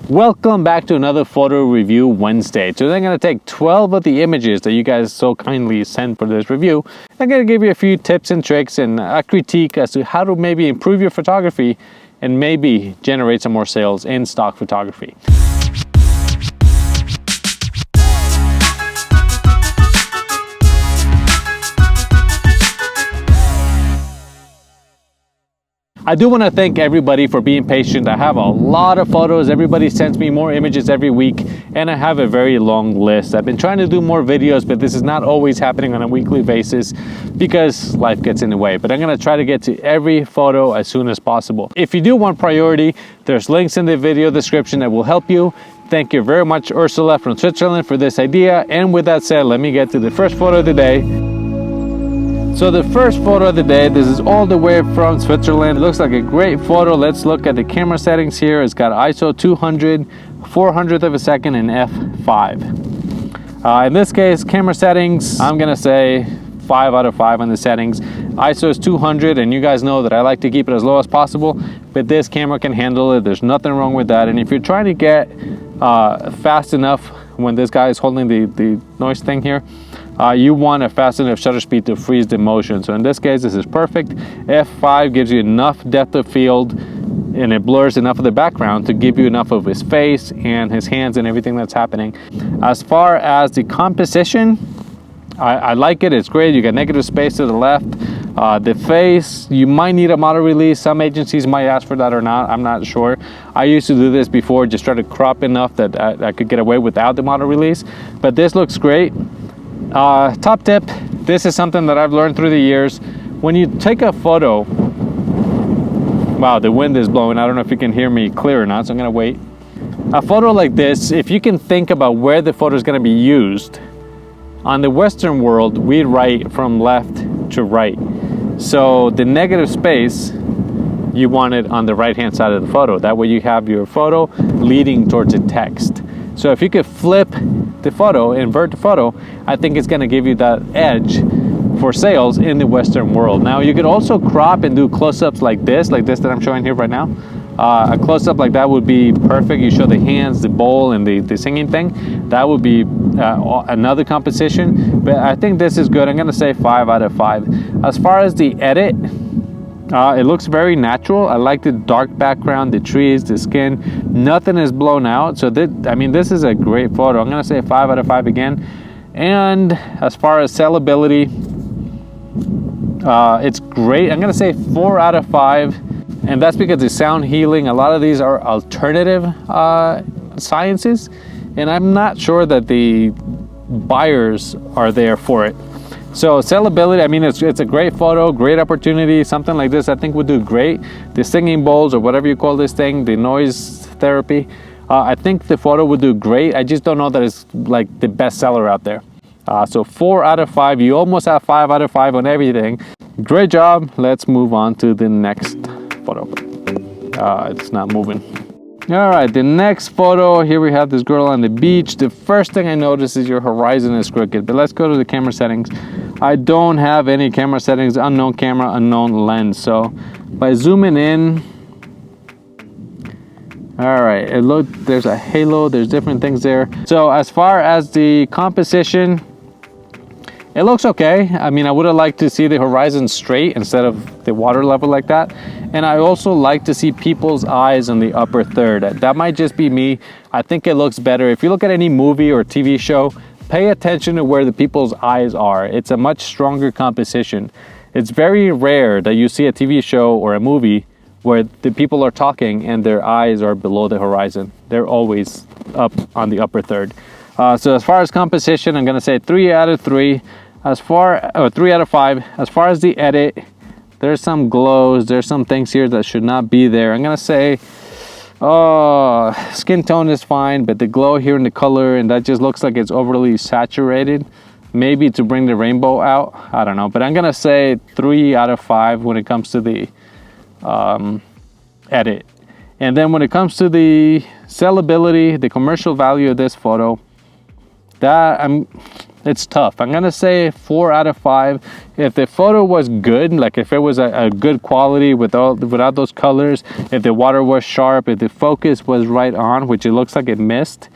Welcome back to another photo review Wednesday. Today I'm going to take 12 of the images that you guys so kindly sent for this review. I'm going to give you a few tips and tricks and a critique as to how to maybe improve your photography and maybe generate some more sales in stock photography. I do want to thank everybody for being patient. I have a lot of photos. Everybody sends me more images every week, and I have a very long list. I've been trying to do more videos, but this is not always happening on a weekly basis because life gets in the way. But I'm going to try to get to every photo as soon as possible. If you do want priority, there's links in the video description that will help you. Thank you very much, Ursula from Switzerland, for this idea. And with that said, let me get to the first photo of the day. So the first photo of the day, this is all the way from Switzerland. It looks like a great photo. Let's look at the camera settings here. It's got ISO 200, 400th of a second, and f5. In this case, camera settings, I'm gonna say 5 out of 5 on the settings. ISO is 200, and you guys know that I like to keep it as low as possible, but this camera can handle it. There's nothing wrong with that. And if you're trying to get fast enough when this guy is holding the noise thing here, you want a fast enough shutter speed to freeze the motion. So in this case, this is perfect. F5 gives you enough depth of field and it blurs enough of the background to give you enough of his face and his hands and everything that's happening. As far as the composition, I like it. It's great. You got negative space to the left. The face, you might need a model release. Some agencies might ask for that or not. I'm not sure. I used to do this before, just try to crop enough that I could get away without the model release. But this looks great. Top tip, this is something that I've learned through the years. When you take a photo, wow, the wind is blowing. I don't know if you can hear me clear or not, so I'm gonna wait. A photo like this, if you can think about where the photo is gonna be used, on the Western world, we write from left to right. So the negative space, you want it on the right-hand side of the photo. That way you have your photo leading towards the text. So if you could flip the photo, invert the photo, I think it's gonna give you that edge for sales in the Western world. Now you could also crop and do close-ups like this that I'm showing here right now. A close-up like that would be perfect. You show the hands, the bowl, and the singing thing. That would be another composition, but I think this is good. I'm gonna say 5 out of 5. As far as the edit, it looks very natural. I like the dark background, the trees, the skin. Nothing is blown out. So this is a great photo. I'm gonna say 5 out of 5 again. And as far as sellability, it's great. I'm gonna say 4 out of 5. And that's because the sound healing, a lot of these are alternative sciences. And I'm not sure that the buyers are there for it. So sellability, it's a great photo, great opportunity. Something like this I think would do great. The singing bowls or whatever you call this thing, the noise therapy, I think the photo would do great. I just don't know that it's like the best seller out there. So 4 out of 5, you almost have 5 out of 5 on everything. Great job. Let's move on to the next photo. It's not moving. All right, the next photo, here we have this girl on the beach. The first thing I notice is your horizon is crooked, but let's go to the camera settings. I don't have any camera settings, unknown camera, unknown lens. So by zooming in, all right, there's a halo, there's different things there. So as far as the composition, it looks okay. I would have liked to see the horizon straight instead of the water level like that. And I also like to see people's eyes on the upper third. That might just be me. I think it looks better. If you look at any movie or TV show, pay attention to where the people's eyes are. It's a much stronger composition. It's very rare that you see a TV show or a movie where the people are talking and their eyes are below the horizon. They're always up on the upper third. So as far as composition, I'm gonna say 3 out of 3. 3 out of 5. As far as the edit, there's some glows, there's some things here that should not be there. I'm gonna say, skin tone is fine, but the glow here in the color, and that just looks like it's overly saturated. Maybe to bring the rainbow out, I don't know. But I'm gonna say 3 out of 5 when it comes to the edit. And then when it comes to the sellability, the commercial value of this photo, it's tough. I'm gonna say 4 out of 5. If the photo was good, like if it was a good quality without those colors, if the water was sharp, if the focus was right on, which it looks like it missed,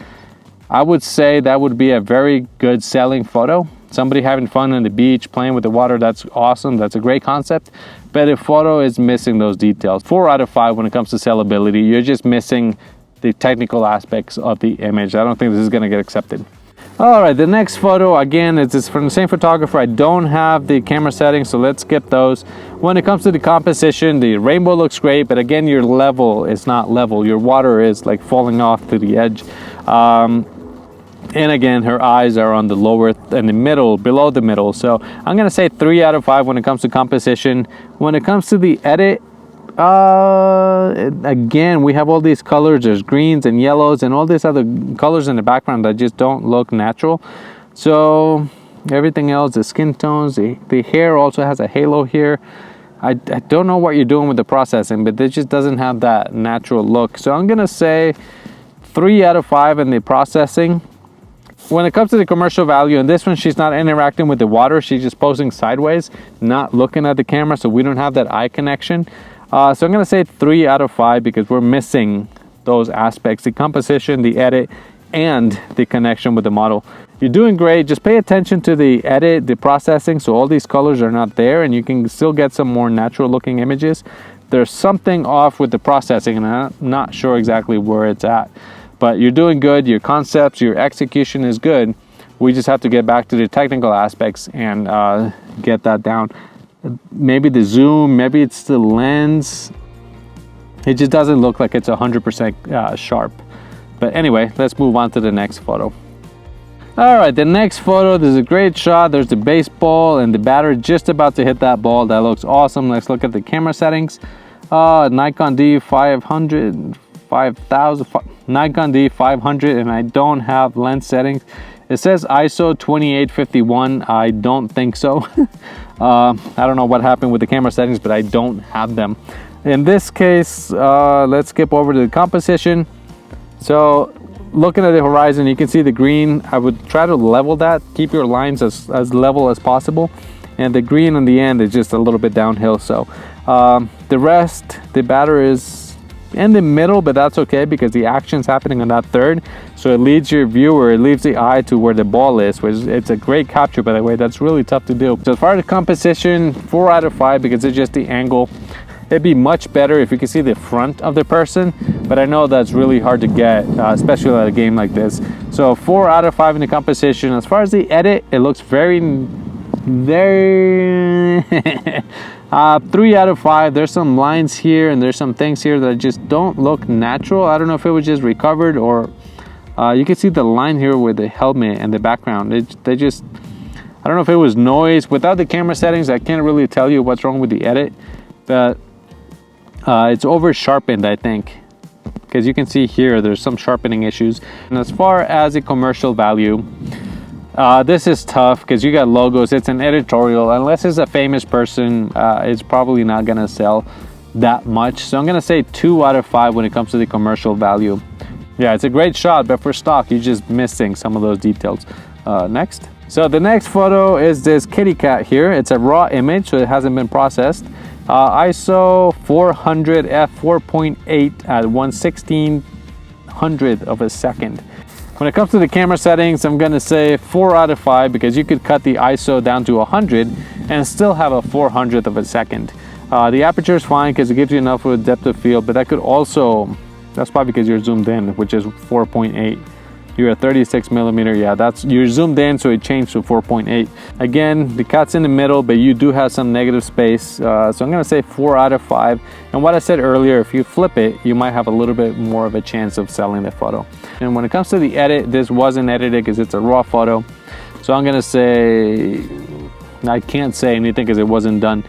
I would say that would be a very good selling photo. Somebody having fun on the beach, playing with the water, that's awesome. That's a great concept. But if photo is missing those details, 4 out of 5 when it comes to sellability, you're just missing the technical aspects of the image. I don't think this is gonna get accepted. All right, the next photo, again, it's from the same photographer. I don't have the camera settings, so let's skip those. When it comes to the composition, the rainbow looks great, but again, your level is not level. Your water is like falling off to the edge. And again, her eyes are on the lower and the middle, below the middle. So I'm gonna say 3 out of 5 when it comes to composition. When it comes to the edit, again, we have all these colors. There's greens and yellows and all these other colors in the background that just don't look natural. So everything else, the skin tones, the hair also has a halo here. I don't know what you're doing with the processing, but it just doesn't have that natural look. So I'm gonna say 3 out of 5 in the processing. When it comes to the commercial value, in this one, she's not interacting with the water. She's just posing sideways, not looking at the camera, so we don't have that eye connection. So I'm gonna say 3 out of 5 because we're missing those aspects, the composition, the edit, and the connection with the model. You're doing great. Just pay attention to the edit, the processing, so all these colors are not there and you can still get some more natural looking images. There's something off with the processing and I'm not sure exactly where it's at. But you're doing good, your concepts, your execution is good. We just have to get back to the technical aspects and get that down. Maybe the zoom, maybe it's the lens. It just doesn't look like it's 100% sharp. But anyway, let's move on to the next photo. All right, the next photo, there's a great shot. There's the baseball and the batter just about to hit that ball. That looks awesome. Let's look at the camera settings. Nikon D500, 5000, Nikon D500, and I don't have lens settings. It says ISO 2851. I don't think so. I don't know what happened with the camera settings, but I don't have them. In this case, let's skip over to the composition. So looking at the horizon, you can see the green. I would try to level that, keep your lines as level as possible. And the green on the end is just a little bit downhill. So the rest, the batter is in the middle, but that's okay because the action's happening on that third. So it leads your viewer, it leads the eye to where the ball is, which it's a great capture, by the way. That's really tough to do. So as far as the composition, 4 out of 5 because it's just the angle. It'd be much better if you could see the front of the person, but I know that's really hard to get, especially at a game like this. So 4 out of 5 in the composition. As far as the edit, it looks very 3 out of 5. There's some lines here and there's some things here that just don't look natural. I don't know if it was just recovered or you can see the line here with the helmet and the background. They just, I don't know if it was noise. Without the camera settings, I can't really tell you what's wrong with the edit, but it's over sharpened, I think, because you can see here there's some sharpening issues. And as far as the commercial value, this is tough because you got logos. It's an editorial. Unless it's a famous person, it's probably not gonna sell that much. So I'm gonna say 2 out of 5 when it comes to the commercial value. Yeah, it's a great shot, but for stock, you're just missing some of those details. Next. So the next photo is this kitty cat here. It's a raw image, so it hasn't been processed. ISO 400 f4.8 at 1/1600 of a second. When it comes to the camera settings, I'm gonna say 4 out of 5 because you could cut the ISO down to 100 and still have a 400th of a second. The aperture is fine because it gives you enough of a depth of field, but that could also, that's probably because you're zoomed in, which is 4.8. You're at 36 millimeter, yeah, you're zoomed in, so it changed to 4.8. Again, the cat's in the middle, but you do have some negative space. So I'm gonna say 4 out of 5. And what I said earlier, if you flip it, you might have a little bit more of a chance of selling the photo. And when it comes to the edit, this wasn't edited because it's a raw photo. So I'm gonna say, I can't say anything because it wasn't done.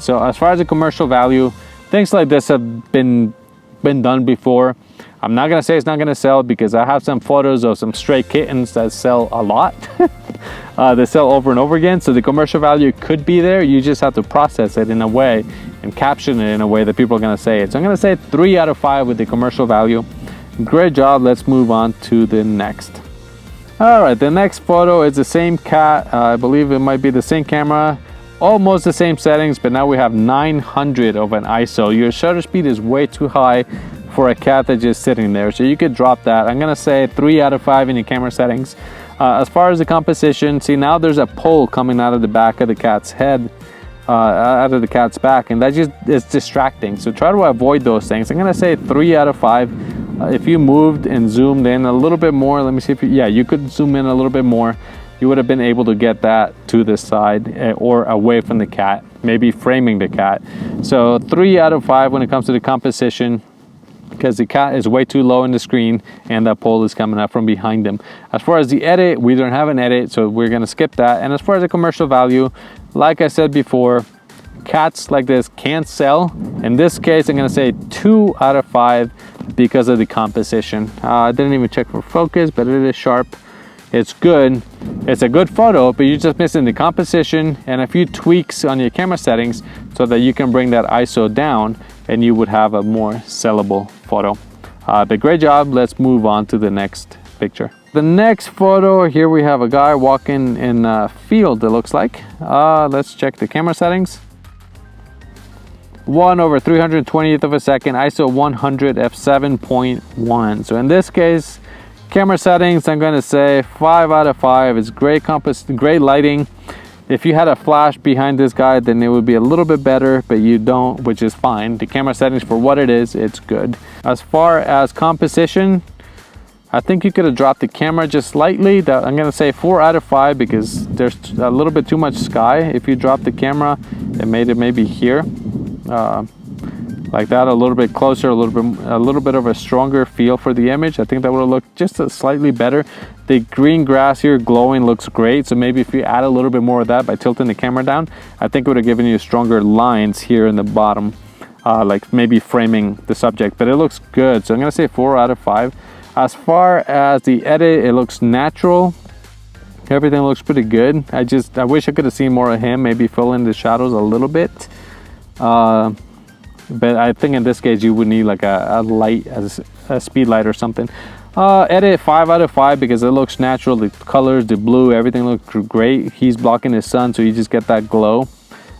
So as far as the commercial value, things like this have been done before. I'm not gonna say it's not gonna sell because I have some photos of some stray kittens that sell a lot. They sell over and over again, so the commercial value could be there. You just have to process it in a way and caption it in a way that people are gonna say it. So I'm gonna say 3 out of 5 with the commercial value. Great job. Let's move on to the next. All right, the next photo is the same cat. I believe it might be the same camera, almost the same settings, but now we have 900 of an ISO. Your shutter speed is way too high for a cat that's just sitting there, so you could drop that. I'm gonna say 3 out of 5 in your camera settings. As far as the composition, see now there's a pole coming out of the back of the cat's head, out of the cat's back, and that just is distracting. So try to avoid those things. I'm gonna say 3 out of 5. If you moved and zoomed in a little bit more, let me see if you, yeah, you could zoom in a little bit more. You would have been able to get that to the side or away from the cat, maybe framing the cat. So 3 out of 5 when it comes to the composition, because the cat is way too low in the screen and that pole is coming up from behind them. As far as the edit, we don't have an edit, so we're gonna skip that. And as far as the commercial value, like I said before, cats like this can't sell. In this case, I'm gonna say 2 out of 5 because of the composition. I didn't even check for focus, but it is sharp. It's good. It's a good photo, but you're just missing the composition and a few tweaks on your camera settings so that you can bring that ISO down and you would have a more sellable photo. But great job. Let's move on to the next picture. The next photo, here we have a guy walking in a field, it looks like. Let's check the camera settings. 1/320th of a second, ISO 100 f7.1. So in this case, camera settings, I'm gonna say 5 out of 5. It's great great lighting. If you had a flash behind this guy, then it would be a little bit better, but you don't, which is fine. The camera settings for what it is, it's good. As far as composition, I think you could have dropped the camera just slightly. I'm gonna say 4 out of 5 because there's a little bit too much sky. If you drop the camera and made it maybe here, like that, a little bit closer, a little bit of a stronger feel for the image, I think that would have looked just slightly better. The green grass here glowing looks great, so maybe if you add a little bit more of that by tilting the camera down, I think it would have given you stronger lines here in the bottom, like maybe framing the subject, but it looks good. So I'm gonna say 4 out of 5. As far as the edit, it looks natural. Everything looks pretty good. I wish I could have seen more of him, maybe fill in the shadows a little bit. But I think in this case you would need like a light, a speed light or something. Edit 5 out of 5 because it looks natural. The colors, the blue, everything looks great. He's blocking the sun, so you just get that glow.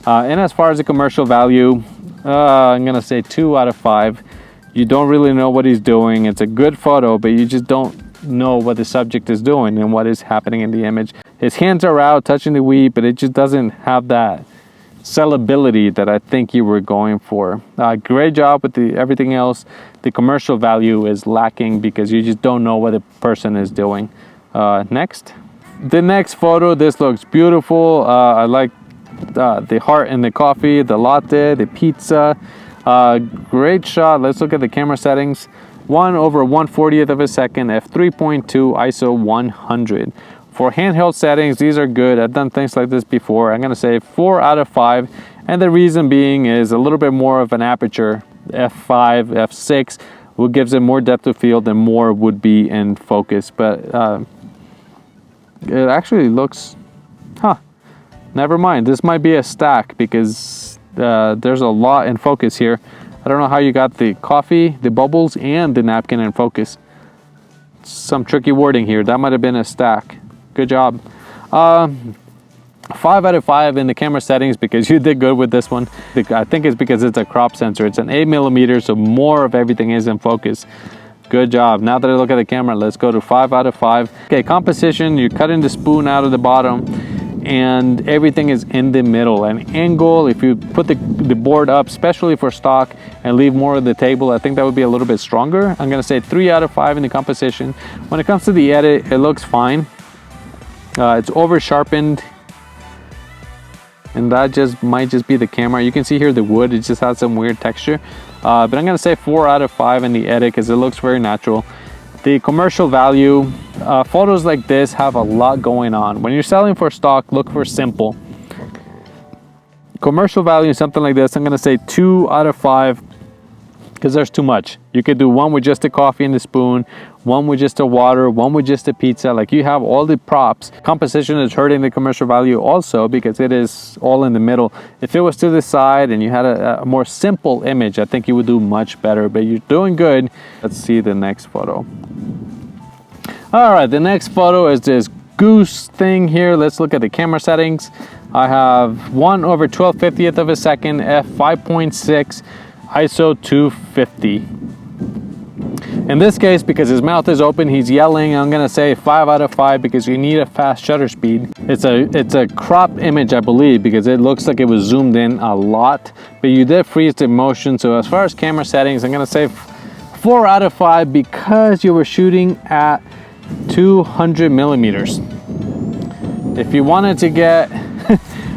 And as far as the commercial value, I'm gonna say 2 out of 5. You don't really know what he's doing. It's a good photo, but you just don't know what the subject is doing and what is happening in the image. His hands are out touching the weed, but it just doesn't have that sellability that I think you were going for. Great job with everything else. The commercial value is lacking because you just don't know what the person is doing. Next. The next photo, this looks beautiful. I like the heart in the coffee, the latte, the pizza. Great shot. Let's look at the camera settings. 1/140th of a second, f3.2, ISO 100. For handheld settings, these are good. I've done things like this before. I'm gonna say 4 out of 5. And the reason being is a little bit more of an aperture. f5, f6, what gives it more depth of field and more would be in focus. But it actually looks, never mind. This might be a stack because there's a lot in focus here. I don't know how you got the coffee, the bubbles, and the napkin in focus. Some tricky wording here. That might have been a stack. Good job. 5 out of 5 in the camera settings because you did good with this one. I think it's because it's a crop sensor. It's an 8mm, so more of everything is in focus. Good job. Now that I look at the camera, let's go to 5 out of 5. Okay, composition, you're cutting the spoon out of the bottom and everything is in the middle. An angle, if you put the board up, especially for stock, and leave more of the table, I think that would be a little bit stronger. I'm gonna say 3 out of 5 in the composition. When it comes to the edit, it looks fine. It's over sharpened, and that might just be the camera. You can see here the wood, it just has some weird texture. But I'm gonna say 4 out of 5 in the edit because it looks very natural. The commercial value, photos like this have a lot going on. When you're selling for stock, look for simple. Commercial value, something like this, I'm gonna say 2 out of 5 because there's too much. You could do one with just the coffee and the spoon, one with just the water, one with just the pizza. Like you have all the props. Composition is hurting the commercial value also because it is all in the middle. If it was to the side and you had a more simple image, I think you would do much better, but you're doing good. Let's see the next photo. All right, the next photo is this Goose thing here. Let's look at the camera settings. I have 1/1250th of a second, f5.6, ISO 250. In this case, because his mouth is open, he's yelling, I'm gonna say 5 out of 5 because you need a fast shutter speed. It's a crop image, I believe, because it looks like it was zoomed in a lot, but you did freeze the motion. So as far as camera settings, I'm gonna say 4 out of 5 because you were shooting at 200 millimeters. If you wanted to get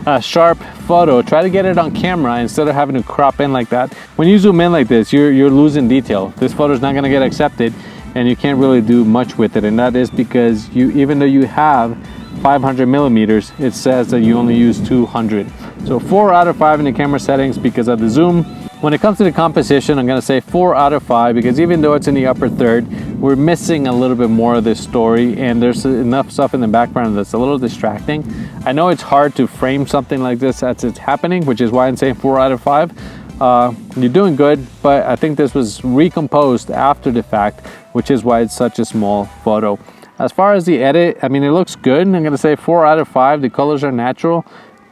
a sharp photo, try to get it on camera instead of having to crop in like that. When you zoom in like this, you're losing detail. This photo is not going to get accepted and you can't really do much with it, and that is because even though you have 500 millimeters, it says that you only use 200. So 4 out of 5 in the camera settings because of the zoom. When it comes to the composition, I'm going to say 4 out of 5 because even though it's in the upper third, we're missing a little bit more of this story, and there's enough stuff in the background that's a little distracting. I know it's hard to frame something like this as it's happening, which is why I'm saying 4 out of 5. You're doing good, but I think this was recomposed after the fact, which is why it's such a small photo. As far as the edit, I mean, it looks good. I'm going to say 4 out of 5. The colors are natural,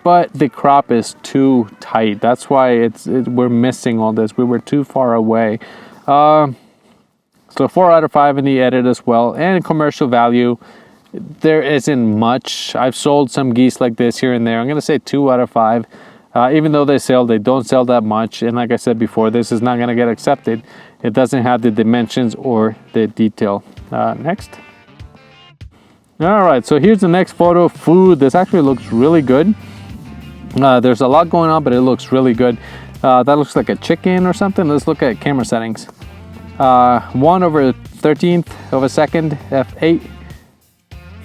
but the crop is too tight. That's why we're missing all this. We were too far away. So 4 out of 5 in the edit as well. And commercial value, there isn't much. I've sold some geese like this here and there. I'm going to say 2 out of 5. Even though they don't sell that much. And like I said before, this is not going to get accepted. It doesn't have the dimensions or the detail. Next. All right, so here's the next photo. Food. This actually looks really good. There's a lot going on, but it looks really good. That looks like a chicken or something. Let's look at camera settings. 1/13th of a second, f8,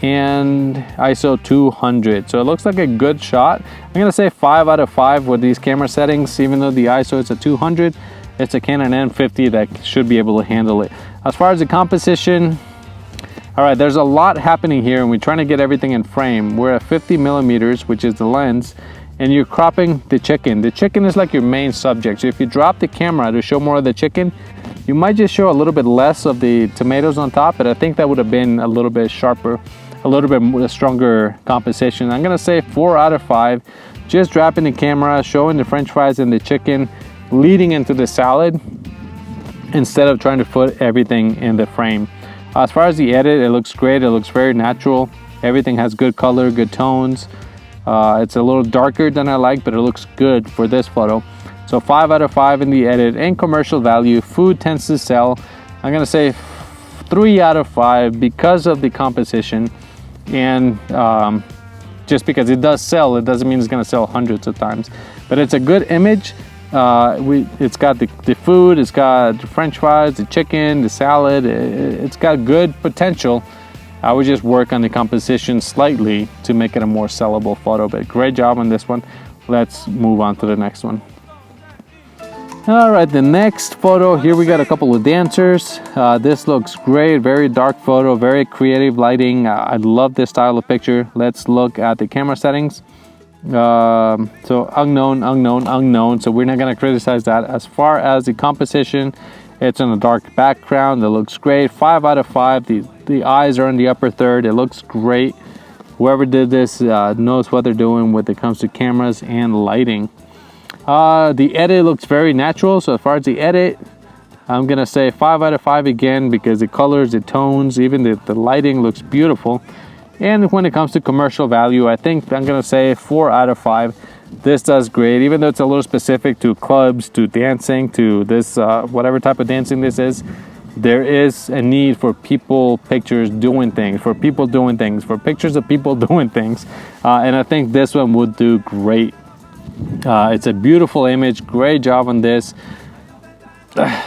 and ISO 200. So it looks like a good shot. I'm gonna say 5 out of 5 with these camera settings. Even though the ISO is a 200, it's a Canon M50 that should be able to handle it. As far as the composition, all right, there's a lot happening here, and we're trying to get everything in frame. We're at 50 millimeters, which is the lens, and you're cropping the chicken. The chicken is like your main subject. So if you drop the camera to show more of the chicken, you might just show a little bit less of the tomatoes on top, but I think that would have been a little bit sharper, a little bit more, stronger composition. I'm gonna say 4 out of 5. Just dropping the camera, showing the French fries and the chicken, leading into the salad, instead of trying to put everything in the frame. As far as the edit, it looks great. It looks very natural. Everything has good color, good tones. It's a little darker than I like, but it looks good for this photo. So 5 out of 5 in the edit. And commercial value, food tends to sell. I'm gonna say 3 out of 5 because of the composition, and just because it does sell, it doesn't mean it's gonna sell hundreds of times. But it's a good image. It's got the food, it's got the French fries, the chicken, the salad. It's got good potential. I would just work on the composition slightly to make it a more sellable photo, but great job on this one. Let's move on to the next one. All right, the next photo, here we got a couple of dancers. This looks great, very dark photo, very creative lighting. I love this style of picture. Let's look at the camera settings. So unknown, so we're not gonna criticize that. As far as the composition, it's in a dark background. It looks great. 5 out of 5. The eyes are in the upper third. It looks great. Whoever did this knows what they're doing when it comes to cameras and lighting. The edit looks very natural. So as far as the edit, I'm gonna say 5 out of 5 again, because the colors, the tones, even the lighting looks beautiful. And when it comes to commercial value, I think I'm gonna say 4 out of 5. This does great, even though it's a little specific to clubs, to dancing, to this whatever type of dancing this is. There is a need for people pictures doing things, for people doing things, for pictures of people doing things, and I think this one would do great. It's a beautiful image. Great job on this.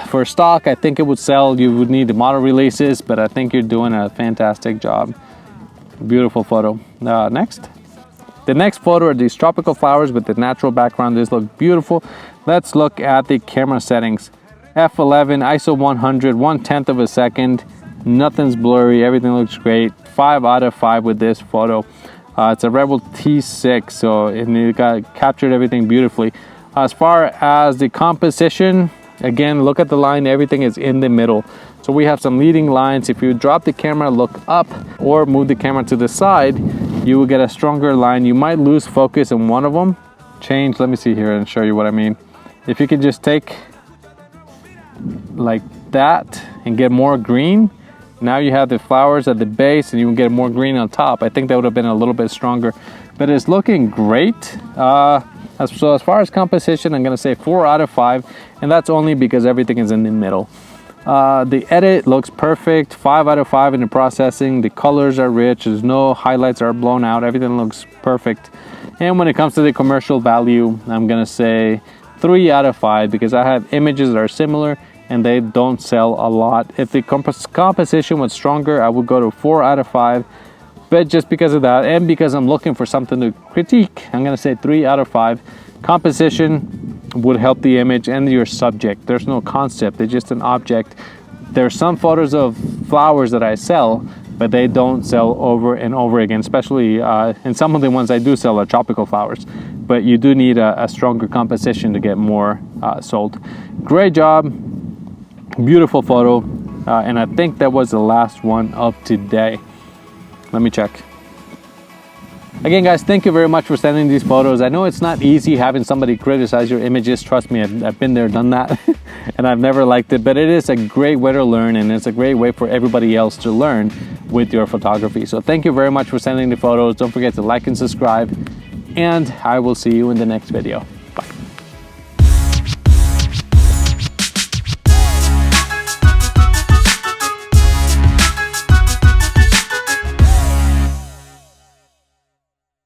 For stock, I think it would sell. You would need the model releases, but I think you're doing a fantastic job. Beautiful photo. Next. The next photo are these tropical flowers with the natural background. This looks beautiful. Let's look at the camera settings. F11, ISO 100, 1/10 of a second. Nothing's blurry. Everything looks great. 5 out of 5 with this photo. It's a Rebel T6, so it captured everything beautifully. As far as the composition, again, look at the line. Everything is in the middle. So we have some leading lines. If you drop the camera, look up, or move the camera to the side, you will get a stronger line. You might lose focus in one of them. Change, let me see here and show you what I mean. If you could just take like that and get more green, now you have the flowers at the base and you can get more green on top. I think that would have been a little bit stronger, but it's looking great. So as far as composition, I'm gonna say 4 out of 5, and that's only because everything is in the middle. The edit looks perfect, 5 out of 5 in the processing. The colors are rich, there's no highlights are blown out, everything looks perfect. And when it comes to the commercial value, I'm gonna say 3 out of 5 because I have images that are similar and they don't sell a lot. If the composition was stronger, I would go to 4 out of 5. But just because of that, and because I'm looking for something to critique, I'm gonna say 3 out of 5. Composition would help the image and your subject. There's no concept, it's just an object. There's some photos of flowers that I sell, but they don't sell over and over again, especially and some of the ones I do sell are tropical flowers. But you do need a stronger composition to get more sold. Great job, beautiful photo, and I think that was the last one of today. Let me check. Again, guys, thank you very much for sending these photos. I know it's not easy having somebody criticize your images. Trust me, I've been there, done that, and I've never liked it, but it is a great way to learn, and it's a great way for everybody else to learn with your photography. So thank you very much for sending the photos. Don't forget to like and subscribe, and I will see you in the next video.